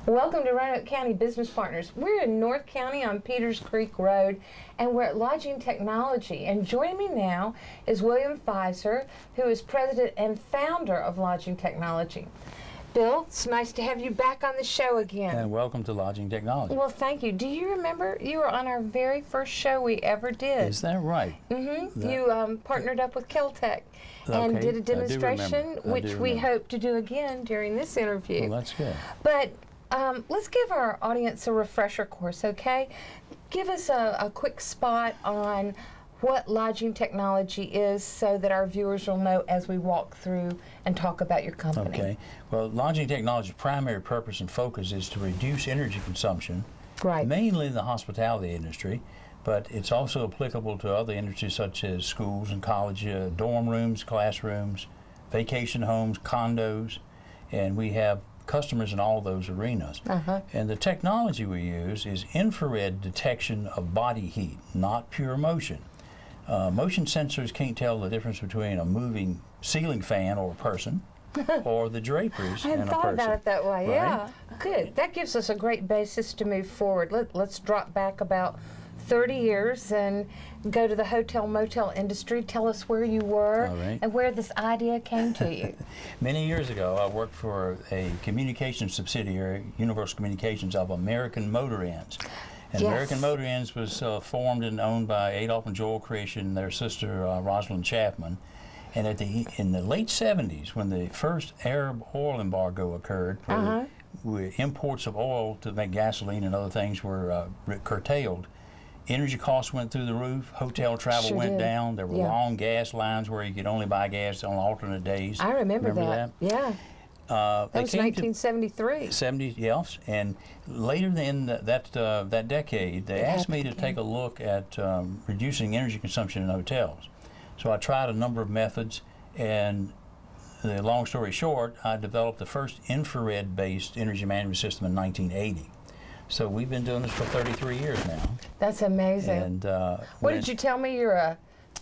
Welcome to Roanoke County Business Partners. We're in North County on Peters Creek Road, and we're at Lodging Technology. And joining me now is William Pfizer, who is president and founder of Lodging Technology. Bill, it's nice to have you back on the show again. And welcome to Lodging Technology. Well, thank you. Do you remember you were on our very first show we ever did? Is that right? Mm-hmm. You partnered up with Keltech and did a demonstration, which we hope to do again during this interview. Well, that's good. But let's give our audience a refresher course, okay? Give us a quick spot on what Lodging Technology is so that our viewers will know as we walk through and talk about your company. Okay. Well, Lodging Technology's primary purpose and focus is to reduce energy consumption, mainly in the hospitality industry, but it's also applicable to other industries such as schools and college, dorm rooms, classrooms, vacation homes, condos, and we have customers in all those arenas. And the technology we use is infrared detection of body heat, not pure motion. Motion sensors can't tell the difference between a moving ceiling fan or a person or the draperies I in a person. hadn't thought about it that way, right? Yeah. Good. That gives us a great basis to move forward. Let's drop back about 30 years and go to the hotel motel industry. Tell us where you were and where this idea came to you. Many years ago, I worked for a communications subsidiary, Universal Communications, of American Motor Inns. And American Motor Inns was formed and owned by Adolph and Joel Krish and their sister Rosalind Chapman. And in the late 70s, when the first Arab oil embargo occurred, where imports of oil to make gasoline and other things were curtailed, energy costs went through the roof, hotel travel went down, there were long gas lines where you could only buy gas on alternate days. I remember that. Yeah. That was 1973. 70, yes. And later in that decade, they asked me to take a look at reducing energy consumption in hotels. So I tried a number of methods, and the long story short, I developed the first infrared-based energy management system in 1980. So we've been doing this for 33 years now. That's amazing. And what did you tell me? You're a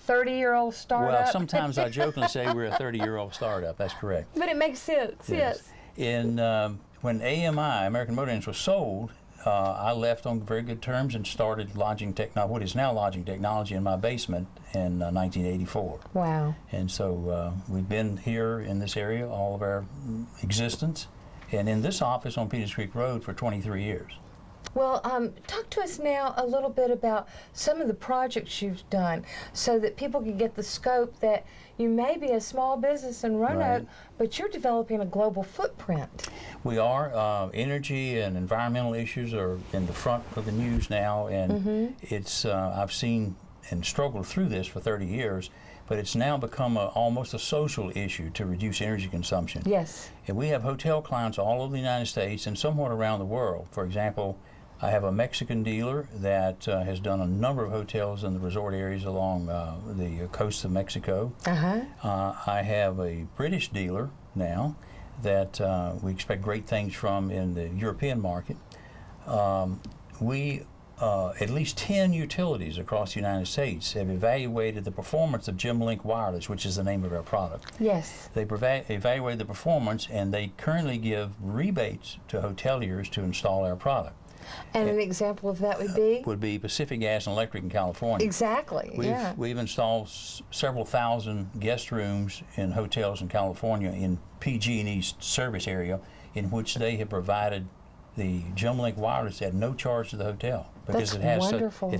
30-year-old startup? Well, sometimes I jokingly say we're a 30-year-old startup. That's correct. But it makes sense, yes. When AMI, American Motor Inns, was sold, I left on very good terms and started Lodging Technology, what is now Lodging Technology, in my basement in 1984. Wow. And so we've been here in this area all of our existence, and in this office on Peters Creek Road for 23 years. Well, talk to us now a little bit about some of the projects you've done so that people can get the scope that you may be a small business in Roanoke, but you're developing a global footprint. We are. Energy and environmental issues are in the front of the news now, and it's I've seen and struggled through this for 30 years, but it's now become almost a social issue to reduce energy consumption. Yes. And we have hotel clients all over the United States and somewhat around the world. For example, I have a Mexican dealer that has done a number of hotels in the resort areas along the coast of Mexico. I have a British dealer now that we expect great things from in the European market. At least 10 utilities across the United States have evaluated the performance of Gemlink Wireless, which is the name of our product. Yes. They evaluated the performance, and they currently give rebates to hoteliers to install our product. And an example of that would be? Would be Pacific Gas and Electric in California. Exactly, We've installed several thousand guest rooms in hotels in California in PG&E service area, in which they have provided the Gemlink Wireless at no charge to the hotel, because it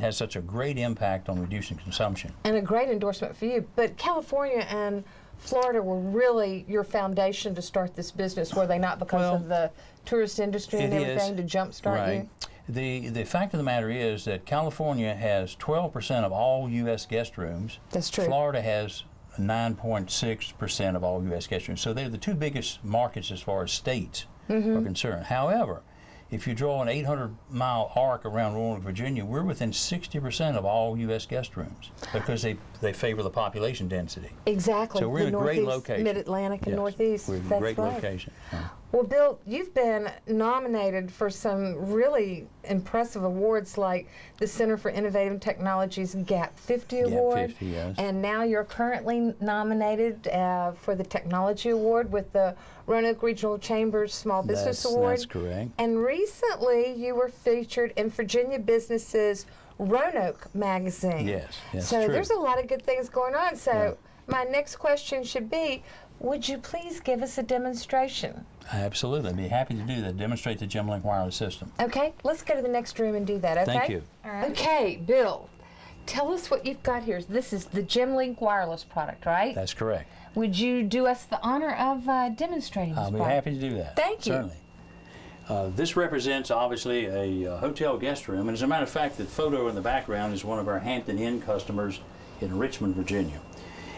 has such a great impact on reducing consumption. And a great endorsement for you. But California and Florida were really your foundation to start this business, were they not, because of the tourist industry and everything to jumpstart you? The fact of the matter is that California has 12% of all U.S. guest rooms. That's true. Florida has 9.6% of all U.S. guest rooms. So they're the two biggest markets as far as states are concerned. However, if you draw an 800-mile arc around Roanoke, Virginia, we're within 60% of all U.S. guest rooms because they favor the population density. Exactly. So we're in a great location. Mid-Atlantic and Northeast. We're in a great location. Well, Bill, you've been nominated for some really impressive awards like the Center for Innovative Technology's Gap 50 Award. Gap 50, yes. And now you're currently nominated for the Technology Award with the Roanoke Regional Chamber's Small Business Award. That's correct. And recently you were featured in Virginia Business's Roanoke magazine. Yes, that's so true. there's a lot of good things going on. So Yeah. my next question should be, would you please give us a demonstration? Absolutely. I'd be happy to do that, demonstrate the GemLink wireless system. Okay, let's go to the next room and do that, okay? Thank you. All right. Okay, Bill, tell us what you've got here. This is the GemLink wireless product, right? That's correct. Would you do us the honor of demonstrating this I'll be product? happy to do that. Thank you. Certainly. This represents, obviously, a hotel guest room. And as a matter of fact, the photo in the background is one of our Hampton Inn customers in Richmond, Virginia.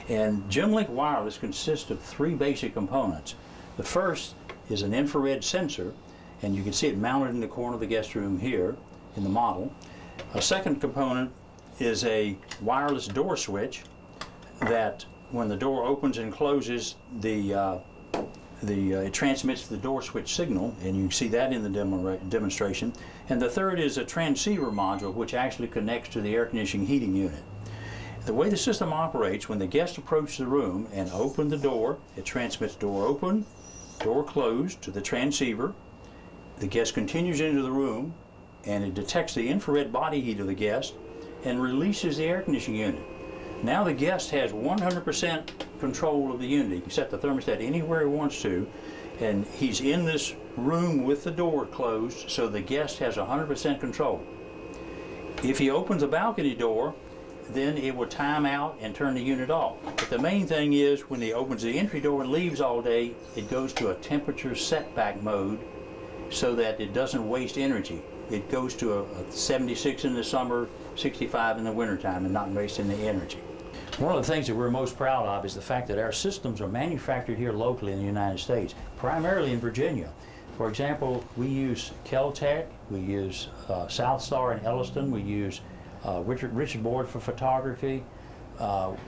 And GemLink Wireless consists of 3 basic components. The first is an infrared sensor, and you can see it mounted in the corner of the guest room here in the model. A second component is a wireless door switch that when the door opens and closes, it transmits the door switch signal, and you can see that in the demonstration. And the third is a transceiver module, which actually connects to the air conditioning heating unit. The way the system operates, when the guest approaches the room and opens the door, it transmits door open, door closed to the transceiver. The guest continues into the room, and it detects the infrared body heat of the guest and releases the air conditioning unit. Now the guest has 100% control of the unit. He can set the thermostat anywhere he wants to, and he's in this room with the door closed, so the guest has 100% control. If he opens the balcony door, then it will time out and turn the unit off. But the main thing is, when he opens the entry door and leaves all day, it goes to a temperature setback mode so that it doesn't waste energy. It goes to a 76 in the summer, 65 in the wintertime, and not wasting the energy. One of the things that we're most proud of is the fact that our systems are manufactured here locally in the United States, primarily in Virginia. For example, we use Keltech, we use South Star in Elliston, we use Richard Board for photography.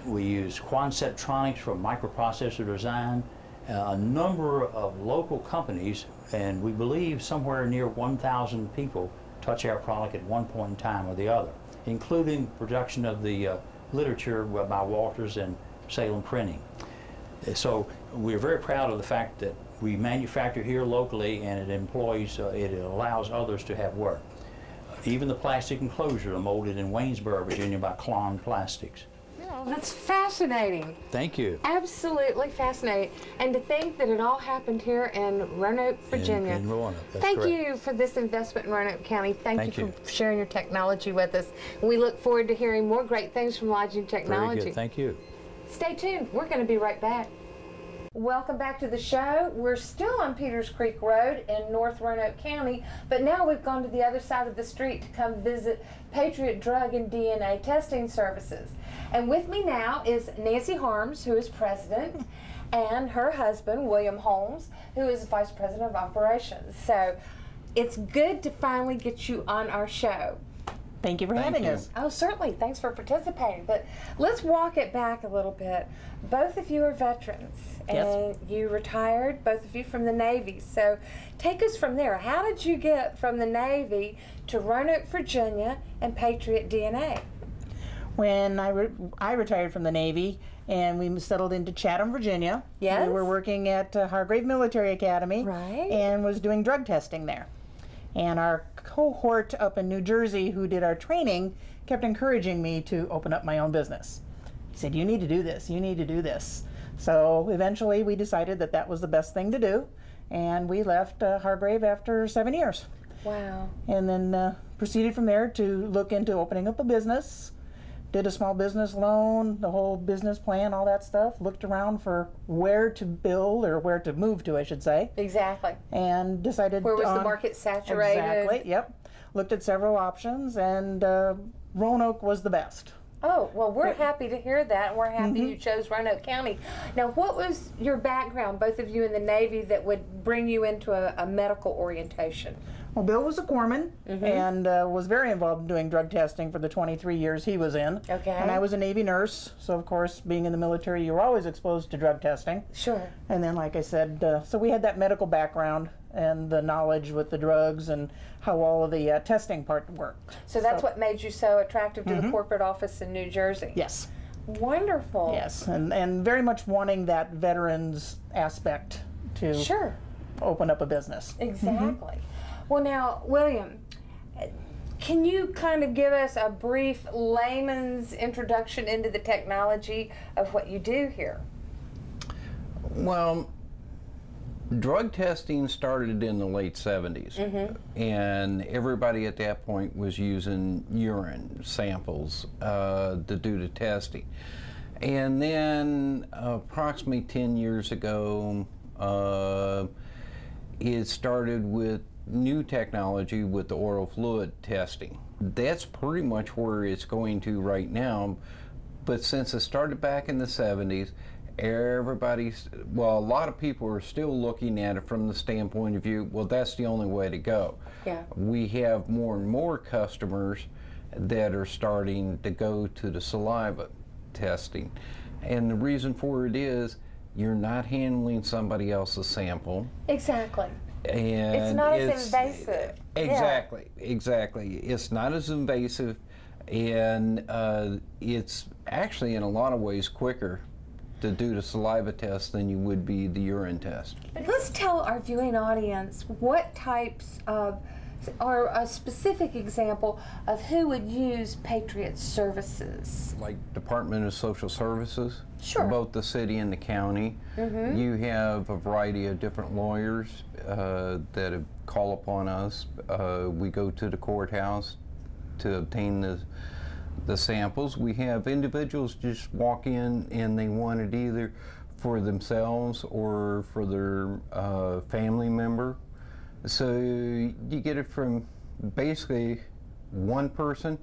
We use Quanceptronics for microprocessor design. A number of local companies, and we believe somewhere near 1,000 people touch our product at one point in time or the other, including production of the literature by Walters and Salem Printing. So we're very proud of the fact that we manufacture here locally, and it allows others to have work. Even the plastic enclosure are molded in Waynesboro, Virginia by Klon Plastics. Oh, that's fascinating. Thank you. Absolutely fascinating. And to think that it all happened here in Roanoke, Virginia. In Roanoke, that's Thank correct. you for this investment in Roanoke County. Thank you you. for sharing your technology with us. We look forward to hearing more great things from Lodging Technology. Very good. Thank you. Stay tuned. We're going to be right back. Welcome back to the show. We're still on Peters Creek Road in North Roanoke County, but now we've gone to the other side of the street to come visit Patriot Drug and DNA Testing Services. And with me now is Nancy Harms, who is president, and her husband, William Holmes, who is vice president of operations. So it's good to finally get you on our show. Thank you for having us. Oh, certainly. Thanks for participating. But let's walk it back a little bit. Both of you are veterans, and you retired, both of you, from the Navy. So take us from there. How did you get from the Navy to Roanoke, Virginia, and Patriot DNA? When I retired from the Navy, and we settled into Chatham, Virginia. Yes. We were working at Hargrave Military Academy. Right. And was doing drug testing there. And our cohort up in New Jersey who did our training kept encouraging me to open up my own business. He said, you need to do this, you need to do this. So eventually we decided that that was the best thing to do, and we left Hargrave after 7 years. Wow. And then proceeded from there to look into opening up a business. Did a small business loan, the whole business plan, all that stuff. Looked around for where to build, or where to move to, I should say. Exactly. And decided Where was on, the market saturated? Exactly, yep. Looked at several options, and Roanoke was the best. Oh, well, we're happy to hear that, and we're happy you chose Roanoke County. Now, what was your background, both of you in the Navy, that would bring you into a medical orientation? Well, Bill was a corpsman and was very involved in doing drug testing for the 23 years he was in. Okay. And I was a Navy nurse, so of course, being in the military, you're always exposed to drug testing. Sure. And then, like I said, so we had that medical background and the knowledge with the drugs and how all of the testing part worked. So that's what made you so attractive to the corporate office in New Jersey? Yes. Wonderful. Yes, and very much wanting that veterans aspect to Sure. open up a business. Exactly. Well, now, William, can you kind of give us a brief layman's introduction into the technology of what you do here? Well, drug testing started in the late 70s, and everybody at that point was using urine samples to do the testing. And then approximately 10 years ago, it started with new technology with the oral fluid testing. That's pretty much where it's going to right now, but since it started back in the 70s, a lot of people are still looking at it from the standpoint of view, well, that's the only way to go. Yeah. We have more and more customers that are starting to go to the saliva testing. And the reason for it is you're not handling somebody else's sample. Exactly. And it's not as invasive. Exactly, exactly. It's not as invasive, and it's actually in a lot of ways quicker to do the saliva test than you would be the urine test. But let's tell our viewing audience what types of, or a specific example of who would use Patriot's services. Like Department of Social Services, Sure. both the city and the county. You have a variety of different lawyers that have call upon us. We go to the courthouse to obtain the samples. We have individuals just walk in and they want it either for themselves or for their family member. So you get it from basically one person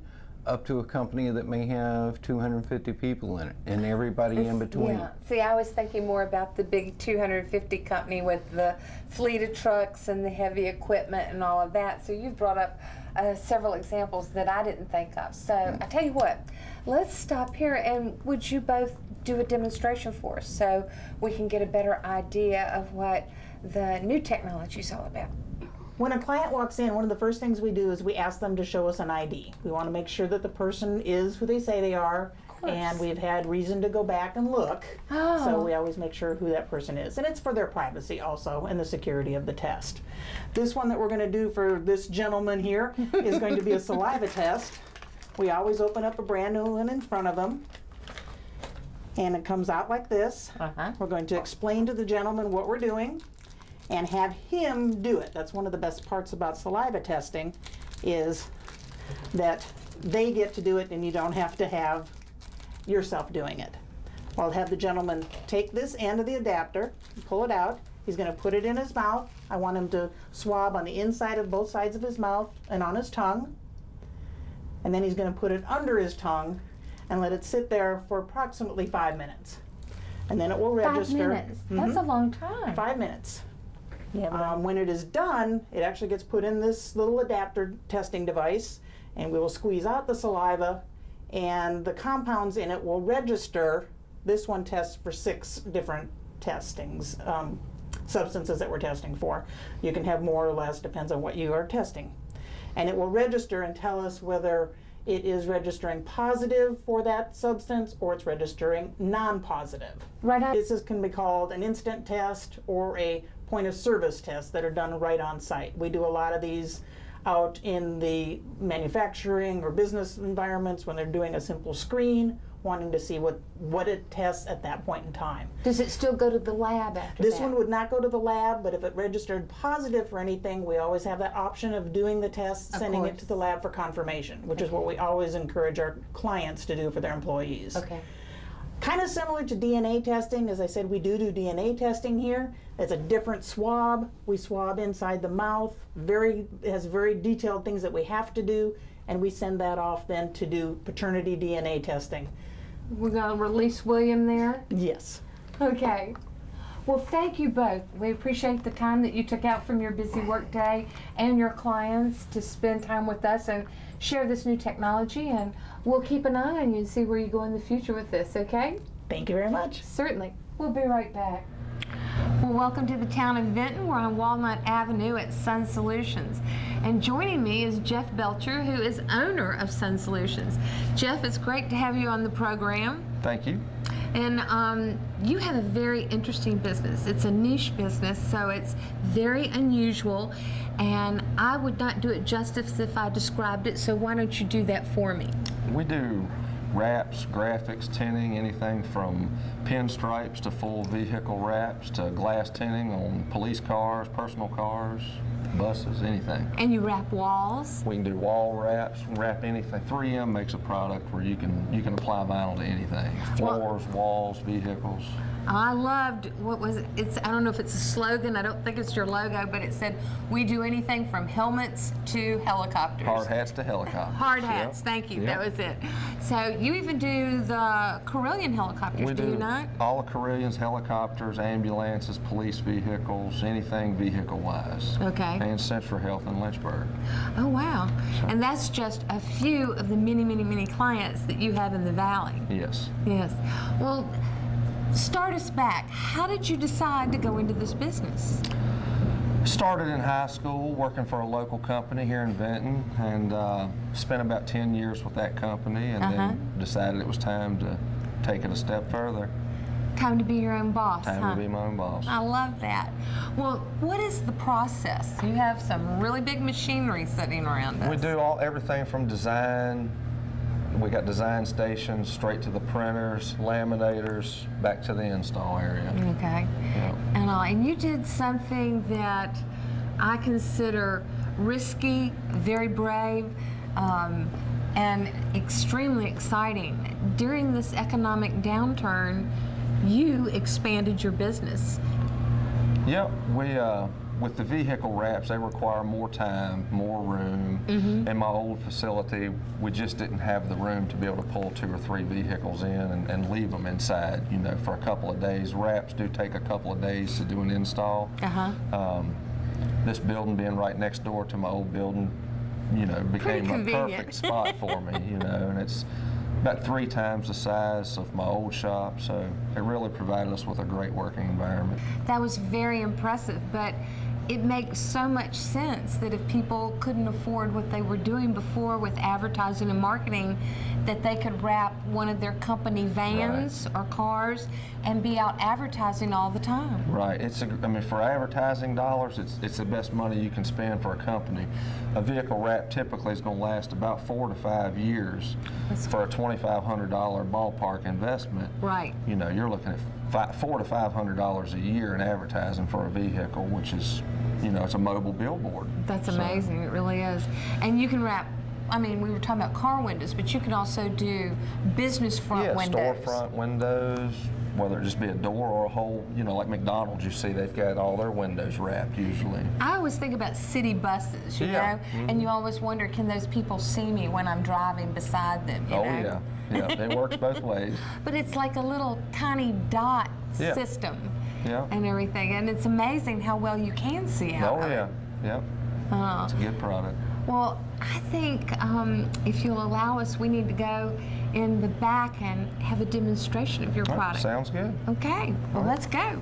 up to a company that may have 250 people in it, and everybody in between. Yeah. See, I was thinking more about the big 250 company with the fleet of trucks and the heavy equipment and all of that. So you've brought up several examples that I didn't think of. So I tell you what, let's stop here, and would you both do a demonstration for us so we can get a better idea of what the new technology is all about? When a client walks in, one of the first things we do is we ask them to show us an ID. We want to make sure that the person is who they say they are, and we've had reason to go back and look. So we always make sure who that person is. And it's for their privacy also and the security of the test. This one that we're going to do for this gentleman here is going to be a saliva test. We always open up a brand new one in front of them. And it comes out like this. We're going to explain to the gentleman what we're doing and have him do it. That's one of the best parts about saliva testing, is that they get to do it and you don't have to have yourself doing it. I'll have the gentleman take this end of the adapter, pull it out. He's going to put it in his mouth. I want him to swab on the inside of both sides of his mouth and on his tongue. And then he's going to put it under his tongue and let it sit there for approximately 5 minutes. And then it will register. 5 minutes? That's a long time. 5 minutes. When it is done, it actually gets put in this little adapter testing device, and we will squeeze out the saliva, and the compounds in it will register. This one tests for 6 different testings, substances that we're testing for. You can have more or less, depends on what you are testing. And it will register and tell us whether it is registering positive for that substance or it's registering non-positive. Right. This can be called an instant test or a point of service tests that are done right on site. We do a lot of these out in the manufacturing or business environments when they're doing a simple screen, wanting to see what it tests at that point in time. Does it still go to the lab after This that? one would not go to the lab, but if it registered positive for anything, we always have that option of doing the test, sending it to the lab for confirmation, which is what we always encourage our clients to do for their employees. Okay. Kind of similar to DNA testing. As I said, we do DNA testing here. It's a different swab. We swab inside the mouth. It has very detailed things that we have to do, and we send that off then to do paternity DNA testing. We're going to release William there? Yes. Okay. Well, thank you both. We appreciate the time that you took out from your busy work day and your clients to spend time with us and share this new technology, and we'll keep an eye on you and see where you go in the future with this, okay? Thank you very much. Certainly. We'll be right back. Well, welcome to the town of Vinton. We're on Walnut Avenue at Sun Solutions. And joining me is Jeff Belcher, who is owner of Sun Solutions. Jeff, it's great to have you on the program. Thank you. And you have a very interesting business. It's a niche business, so it's very unusual. And I would not do it justice if I described it, so why don't you do that for me? We do wraps, graphics, tinting, anything from pinstripes to full vehicle wraps to glass tinting on police cars, personal cars, buses, anything. And you wrap walls? We can do wall wraps, wrap anything. 3M makes a product where you can apply vinyl to anything. Floors, walls, vehicles. I loved, what was it? I don't know if it's a slogan, I don't think it's your logo, but it said, we do anything from helmets to helicopters. Hard hats to helicopters. Hard hats, Yep. thank you, Yep. that was it. So you even do the Carillion helicopters, do you not? All the Carillions, helicopters, ambulances, police vehicles, anything vehicle-wise. Okay. And Central Health in Lynchburg. Oh, wow. And that's just a few of the many, many, many clients that you have in the Valley. Yes. Yes. Well, start us back. How did you decide to go into this business? Started in high school working for a local company here in Vinton, and spent about 10 years with that company, and then decided it was time to take it a step further. Time to be your own boss, Time huh? to be my own boss. I love that. Well, what is the process? You have some really big machinery sitting around us. We do everything from design. We got design stations straight to the printers, laminators, back to the install area. Okay. Yep. And you did something that I consider risky, very brave, and extremely exciting. During this economic downturn, you expanded your business. Yep, with the vehicle wraps, they require more time, more room. In my old facility, we just didn't have the room to be able to pull 2 or 3 vehicles in and leave them inside, for a couple of days. Wraps do take a couple of days to do an install. This building being right next door to my old building, became a perfect spot for me, and it's about 3 times the size of my old shop, so it really provided us with a great working environment. That was very impressive, but it makes so much sense that if people couldn't afford what they were doing before with advertising and marketing, that they could wrap one of their company vans or cars and be out advertising all the time. Right. For advertising dollars, it's the best money you can spend for a company. A vehicle wrap typically is going to last about 4 to 5 years. For a $2,500 ballpark investment. Right. You're looking at $400 to $500 a year in advertising for a vehicle, which is, it's a mobile billboard. That's amazing. It really is. And you can wrap. We were talking about car windows, but you can also do business front windows. Yeah, storefront windows, whether it just be a door or a whole, like McDonald's, you see they've got all their windows wrapped usually. I always think about city buses, you know, and you always wonder, can those people see me when I'm driving beside them, you know? Yeah, it works both ways. But it's like a little tiny dot system and everything, and it's amazing how well you can see out of it. It's a good product. Well, I think if you'll allow us, we need to go in the back and have a demonstration of your product. Sounds good. Okay, well, let's go.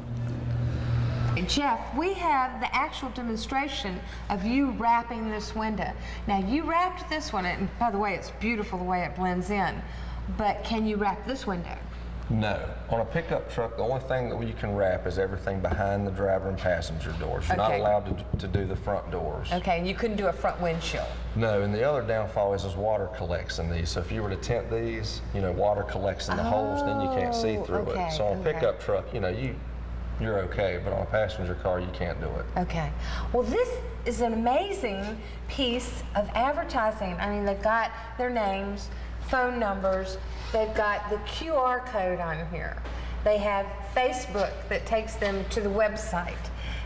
Jeff, we have the actual demonstration of you wrapping this window. Now, you wrapped this one, and by the way, it's beautiful the way it blends in, but can you wrap this window? No. On a pickup truck, the only thing that you can wrap is everything behind the driver and passenger doors. You're not allowed to do the front doors. Okay, and you couldn't do a front windshield. No, and the other downfall is water collects in these. So if you were to tint these, water collects in the holes, then you can't see through it. So on a pickup truck, you're okay, but on a passenger car, you can't do it. Okay. Well, this is an amazing piece of advertising. They've got their names, phone numbers, they've got the QR code on here. They have Facebook that takes them to the website.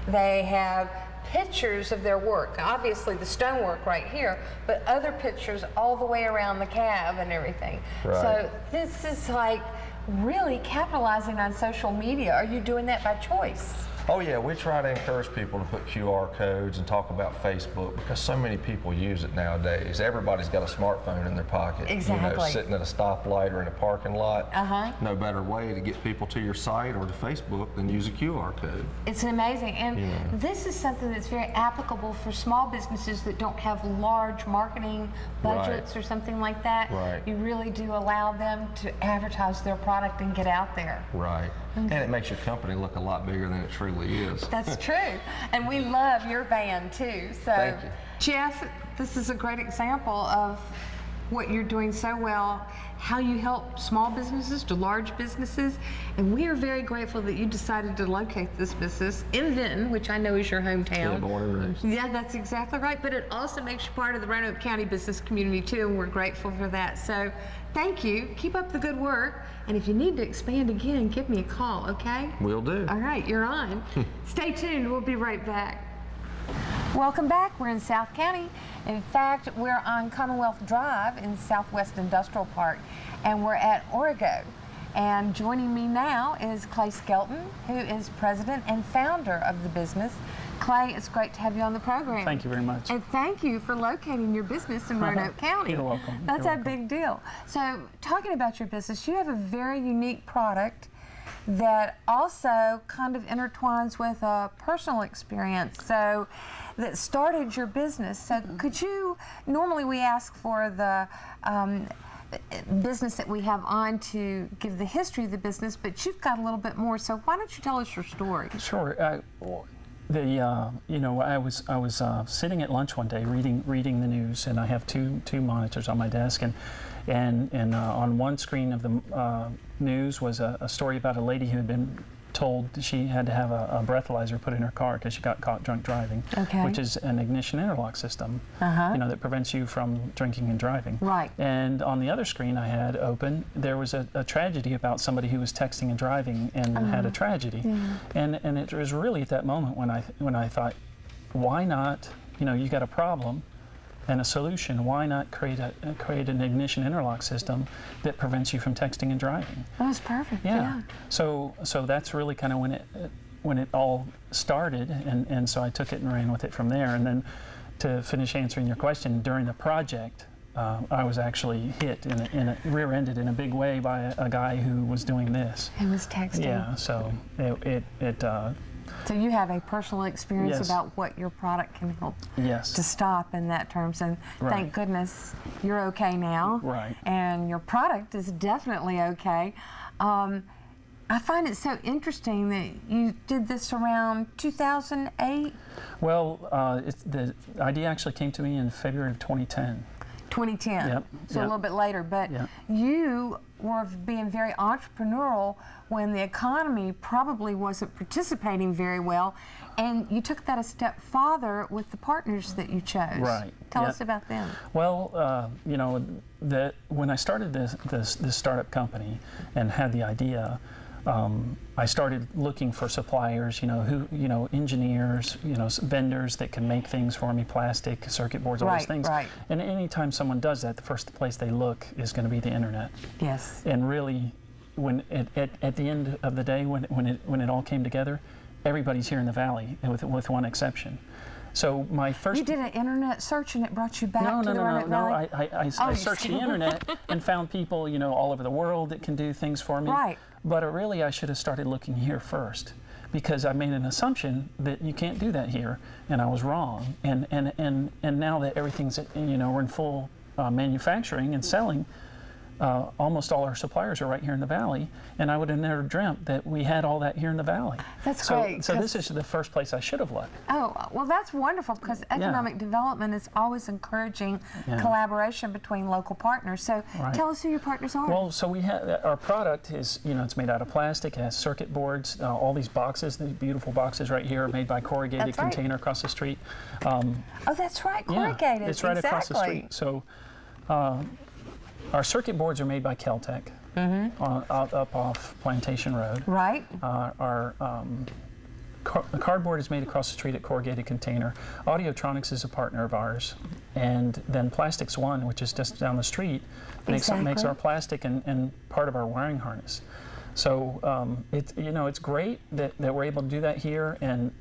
They have pictures of their work, obviously the stonework right here, but other pictures all the way around the cab and everything. Right. So this is like really capitalizing on social media. Are you doing that by choice? Oh yeah, we try to encourage people to put QR codes and talk about Facebook because so many people use it nowadays. Everybody's got a smartphone in their pocket. Exactly. You know, sitting at a stoplight or in a parking lot. Uh-huh. No better way to get people to your site or to Facebook than use a QR code. It's amazing, and this is something that's very applicable for small businesses that don't have large marketing budgets or something like that. Right. You really do allow them to advertise their product and get out there. Right. And it makes your company look a lot bigger than it truly is. That's true. And we love your van too. So, Thank you. Jeff, this is a great example of what you're doing so well, how you help small businesses to large businesses. And we are very grateful that you decided to locate this business in Vinton, which I know is your hometown. Yeah, born and raised. Yeah, that's exactly right. But it also makes you part of the Roanoke County business community too, and we're grateful for that. So thank you. Keep up the good work. And if you need to expand again, give me a call, okay? Will do. All right, you're on. Stay tuned. We'll be right back. Welcome back. We're in South County. In fact, we're on Commonwealth Drive in Southwest Industrial Park, and we're at Origo. And joining me now is Clay Skelton, who is president and founder of the business. Clay, it's great to have you on the program. Thank you very much. And thank you for locating your business in Roanoke County. You're welcome. That's You're a big deal. So, talking about your business, you have a very unique product that also kind of intertwines with a personal experience. So, that started your business. So, could you, normally we ask for the business that we have on to give the history of the business, but you've got a little bit more. So, why don't you tell us your story? Sure. You know, I was sitting at lunch one day reading the news, and I have two monitors on my desk, and on one screen of the news was a story about a lady who had been told she had to have a breathalyzer put in her car because she got caught drunk driving, which is an ignition interlock system, you know, that prevents you from drinking and driving. Right. And on the other screen I had open, there was a tragedy about somebody who was texting and driving and had a tragedy. And it was really at that moment when I thought, why not, you know, you got a problem and a solution, why not create an ignition interlock system that prevents you from texting and driving? That was perfect. Yeah. So that's really kind of when it all started, and so I took it and ran with it from there. And then to finish answering your question, during the project, I was actually hit rear-ended in a big way by a guy who was doing this. It was texting. Yeah. So So you have a personal experience Yes. about what your product can help Yes. to stop in that terms, and thank goodness you're okay now. Right. And your product is definitely okay. I find it so interesting that you did this around 2008. Well, the idea actually came to me in February of 2010. 2010. Yep. So a Yep. little bit later, but Yep. you were being very entrepreneurial when the economy probably wasn't participating very well, and you took that a step farther with the partners that you chose. Right. Tell Yep. us about them. Well, you know, when I started this startup company and had the idea, I started looking for suppliers, engineers, vendors that can make things for me, plastic, circuit boards, all those things. Right. And anytime someone does that, the first place they look is going to be the internet. Yes. And really, when at the end of the day, when it all came together, everybody's here in the valley, with one exception. So my first. You did an internet search and it brought you back to the Roanoke No. Valley? I searched the internet and found people, all over the world that can do things for me. Right. But really, I should have started looking here first, because I made an assumption that you can't do that here, and I was wrong. And now that everything's, we're in full manufacturing and selling. Almost all our suppliers are right here in the valley, and I would have never dreamt that we had all that here in the valley. That's great. So this is the first place I should have looked. Oh, well, that's wonderful, because economic development is always encouraging collaboration between local partners. So tell us who your partners are. Well, so we have, our product is, it's made out of plastic, it has circuit boards, all these boxes, these beautiful boxes right here are made by Corrugated Container across the street. Oh, that's right, Corrugated. Yeah, it's right across the street. So our circuit boards are made by Keltech, up off Plantation Road. Right. Our the cardboard is made across the street at Corrugated Container. Audiotronics is a partner of ours. And then Plastics One, which is just down the street, makes our plastic and part of our wiring harness. So it's great that we're able to do that here. And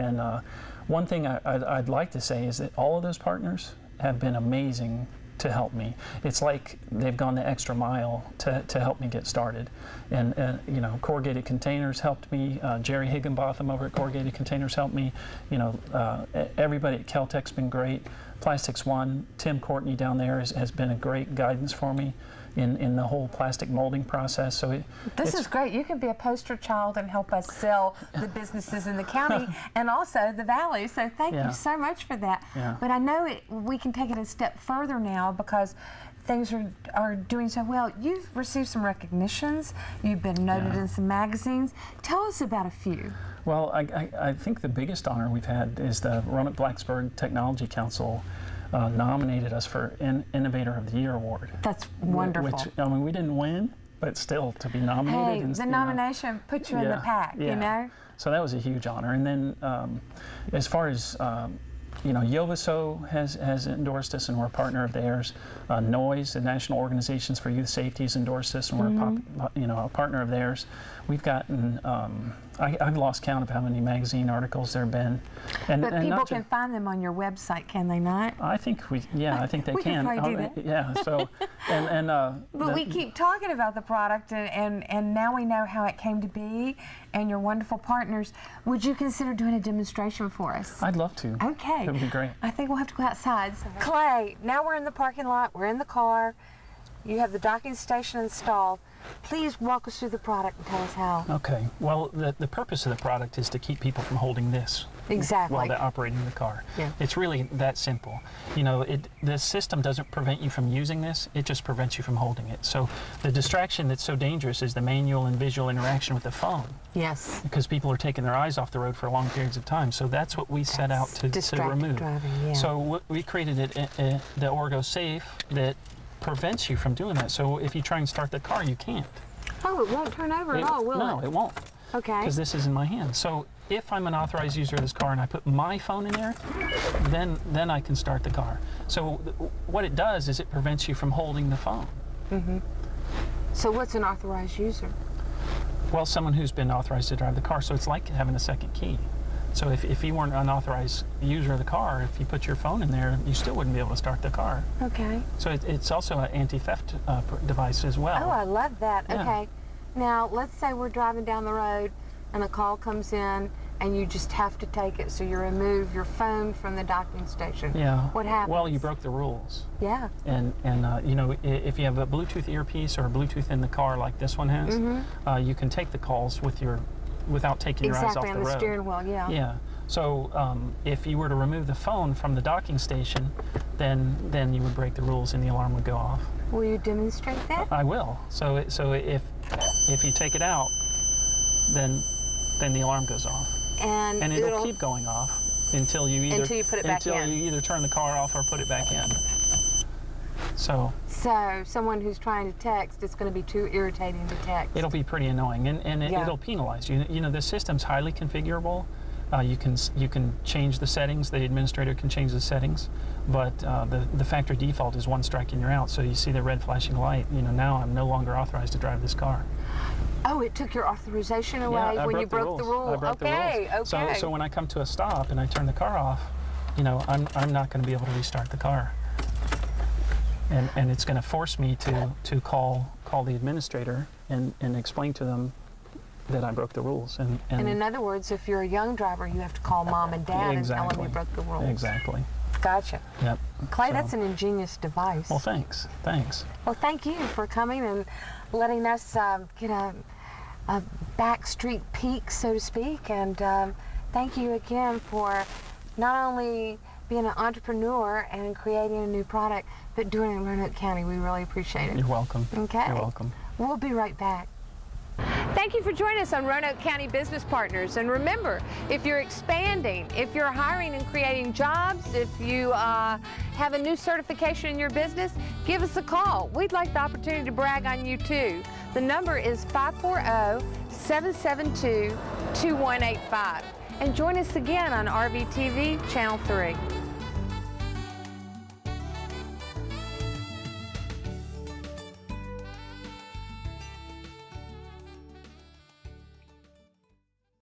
one thing I'd like to say is that all of those partners have been amazing to help me. It's like they've gone the extra mile to help me get started. And Corrugated Containers helped me. Jerry Higginbotham over at Corrugated Containers helped me. Everybody at Keltech's been great. Plastics One, Tim Courtney down there has been a great guidance for me in the whole plastic molding process. So this is great. You can be a poster child and help us sell the businesses in the county and also the valley. So thank you so much for that. Yeah. But I know we can take it a step further now because things are doing so well. You've received some recognitions. You've been noted in some magazines. Tell us about a few. Well, I think the biggest honor we've had is the Roanoke Blacksburg Technology Council nominated us for Innovator of the Year award. That's wonderful. Which, I mean, we didn't win, but still to be nominated. Hey, the nomination puts you in the pack, you know? So that was a huge honor. And then as far as Yovaso has endorsed us, and we're a partner of theirs. NOISE, the National Organizations for Youth Safety, has endorsed us, and we're a partner of theirs. We've gotten, I've lost count of how many magazine articles there have been. But people can find them on your website, can they not? I think I think they we can. We can probably do that. Yeah. So, but we keep talking about the product, and now we know how it came to be, and your wonderful partners. Would you consider doing a demonstration for us? I'd love to. Okay. That would be great. I think we'll have to go outside. Clay, now we're in the parking lot. We're in the car. You have the docking station installed. Please walk us through the product and tell us how. Okay. Well, the purpose of the product is to keep people from holding this while they're operating the car. Yeah. It's really that simple. The system doesn't prevent you from using this. It just prevents you from holding it. So the distraction that's so dangerous is the manual and visual interaction with the phone. Yes. Because people are taking their eyes off the road for long periods of time. So that's what we set out to remove. Driving, yeah. So we created the Orgo Safe that prevents you from doing that. So if you try and start the car, you can't. Oh, it won't turn over at all, will it? No, it won't. Okay. Because this is in my hand. So if I'm an authorized user of this car and I put my phone in there, then I can start the car. So what it does is it prevents you from holding the phone. Mm-hmm. So what's an authorized user? Well, someone who's been authorized to drive the car. So it's like having a second key. So if you weren't an unauthorized user of the car, if you put your phone in there, you still wouldn't be able to start the car. Okay. So it's also an anti-theft device as well. Oh, I love that. Yeah. Okay. Now, let's say we're driving down the road and a call comes in and you just have to take it, so you remove your phone from the docking station. Yeah. What happens? Well, you broke the rules. Yeah. And if you have a Bluetooth earpiece or a Bluetooth in the car like this one has, you can take the calls without taking your eyes off the road. Exactly, on the steering wheel, yeah. Yeah. So if you were to remove the phone from the docking station, then you would break the rules and the alarm would go off. Will you demonstrate that? I will. So if you take it out, then the alarm goes off. And it'll keep going off until you put it back in. Until you either turn the car off or put it back in. So someone who's trying to text, it's going to be too irritating to text. It'll be pretty annoying, and it'll penalize you. The system's highly configurable. You can change the settings. The administrator can change the settings, but the factory default is one strike and you're out. So you see the red flashing light. Now I'm no longer authorized to drive this car. Oh, it took your authorization away when you broke the rule. I broke the rules. So when I come to a stop and I turn the car off, I'm not going to be able to restart the car. And it's going to force me to call the administrator and explain to them that I broke the rules. And in other words, if you're a young driver, you have to call mom and dad and tell them you broke the rules. Exactly. Gotcha. Yep. Clay, that's an ingenious device. Well, thanks. Well, thank you for coming and letting us get a back street peek, so to speak. And thank you again for not only being an entrepreneur and creating a new product, but doing it in Roanoke County. We really appreciate it. You're welcome. Okay. You're welcome. We'll be right back. Thank you for joining us on Roanoke County Business Partners. And remember, if you're expanding, if you're hiring and creating jobs, if you have a new certification in your business, give us a call. We'd like the opportunity to brag on you too. The number is 540-772-2185. and join us again on RVTV Channel 3.